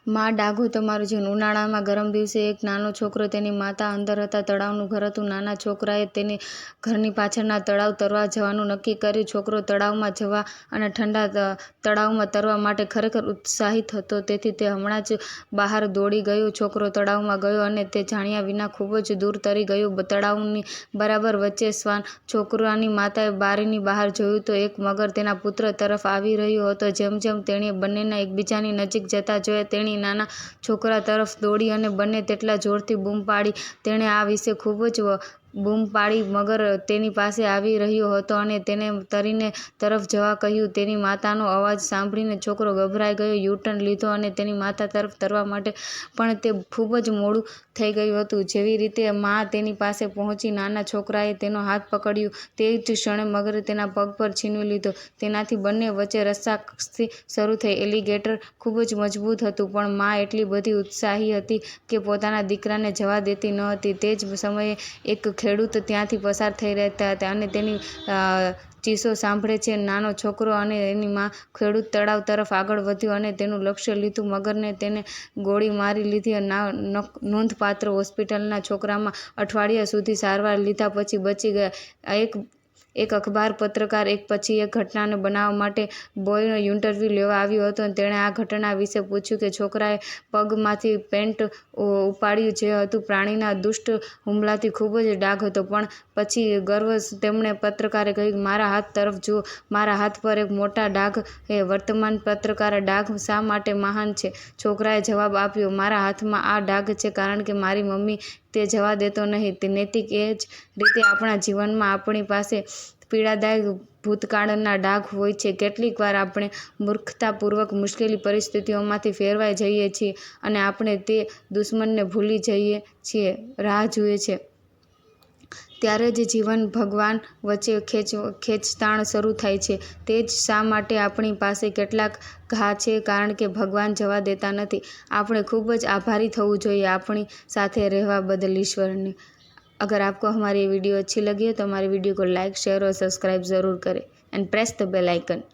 માં ડાઘો તમારું જીવન। ઉનાળામાં ગરમ દિવસે એક નાનો છોકરો તેની માતા અંદર હતા। તળાવનું ઘર હતું। નાના છોકરાએ તેની ઘરની પાછળના તળાવ તરવા જવાનું નક્કી કર્યું। છોકરો તળાવમાં જવા અને ઠંડા તળાવમાં તરવા માટે ખરેખર ઉત્સાહિત હતો, તેથી તે હમણાં જ બહાર દોડી ગયો। છોકરો તળાવમાં ગયો અને તે જાણ્યા વિના ખૂબ જ દૂર તરી ગયો। તળાવની બરાબર વચ્ચે શ્વાન। છોકરાની માતાએ બારીની બહાર જોયું તો એક મગર તેના પુત્ર તરફ આવી રહ્યો હતો। જેમ જેમ તેણીએ બંનેને એકબીજાની નજીક જતા જોયા, તેણી નાના છોકરા તરફ દોડી અને બને તેટલા જોરથી બૂમ પાડી। તેણે આ વિશે ખૂબ જ બૂમ પાડી। મગર તેની પાસે આવી રહ્યો હતો અને તેને તરીને તરફ જવા કહ્યું। તેની માતાનો અવાજ સાંભળીને છોકરો ગભરાઈ ગયો, યુ-ટર્ન લીધો અને તેની માતા તરફ તરવા માટે, પણ તે ખૂબ જ મોડું થઈ ગયું હતું। જેવી રીતે માં તેની પાસે પહોંચી, નાના છોકરાએ તેનો હાથ પકડ્યો, તે જ ક્ષણે મગરે તેના પગ પર છીનવી લીધો। તેનાથી બંને વચ્ચે રસ્સાકસી શરૂ થઈ। એલિગેટર ખૂબ જ મજબૂત હતું, પણ માં એટલી બધી ઉત્સાહી હતી કે પોતાના દીકરાને જવા દેતી ન હતી। તે જ સમયે એક ખેડૂત ત્યાંથી પસાર થઈ રહ્યા હતા અને તેની ચીસો સાંભળે છે નાનો છોકરો અને એની માં। ખેડૂત તળાવ તરફ આગળ વધ્યો અને તેનું લક્ષ્ય લીધું। મગરને તેને ગોળી મારી લીધી। નોંધપાત્ર હોસ્પિટલના છોકરામાં અઠવાડિયા સુધી સારવાર લીધા પછી બચી ગયા। એક અખબાર પત્રકાર એક પછી એક ઘટનાને બનાવવા માટે બોયનો ઇન્ટરવ્યૂ લેવા આવ્યો હતો। તેણે આ ઘટના વિશે પૂછ્યું કે છોકરાએ પગમાંથી પેન્ટ ઉપાડ્યું જે હતું પ્રાણીના દુષ્ટ હુમલાથી ખૂબ જ ડાઘ હતો, પણ પછી ગર્વ તેમણે પત્રકારે કહ્યું, મારા હાથ તરફ જુઓ, મારા હાથ પર એક મોટા ડાઘ છે। વર્તમાન પત્રકાર, ડાઘ શા માટે મહાન છે? છોકરાએ જવાબ આપ્યો, મારા હાથમાં આ ડાઘ છે કારણ કે મારી મમ્મી તે જવા દેતો નહીં। તે નૈતિક એ જ રીતે આપણા જીવનમાં આપણી પાસે પીડાદાયક ભૂતકાળના ડાઘ હોય છે। કેટલીક વાર આપણે મૂર્ખતાપૂર્વક મુશ્કેલ પરિસ્થિતિઓમાંથી ફેરવાઈ જઈએ છીએ અને આપણે તે દુશ્મનને ભૂલી જઈએ છીએ, રાહ જુએ છે। ત્યારે જ જીવન ભગવાન વચ્ચે ખેંચતાણ શરૂ થાય છે। તે જ શા માટે આપણી પાસે કેટલાક ઘા છે, કારણ કે ભગવાન જવા દેતા નથી। આપણે ખૂબ જ આભારી થવું જોઈએ આપણી સાથે રહેવા બદલ ईश्वरને। अगर आपको हमारी ये वीडियो अच्छी लगी है तो हमारे वीडियो को लाइक, शेयर और सब्सक्राइब ज़रूर करें and press the bell icon.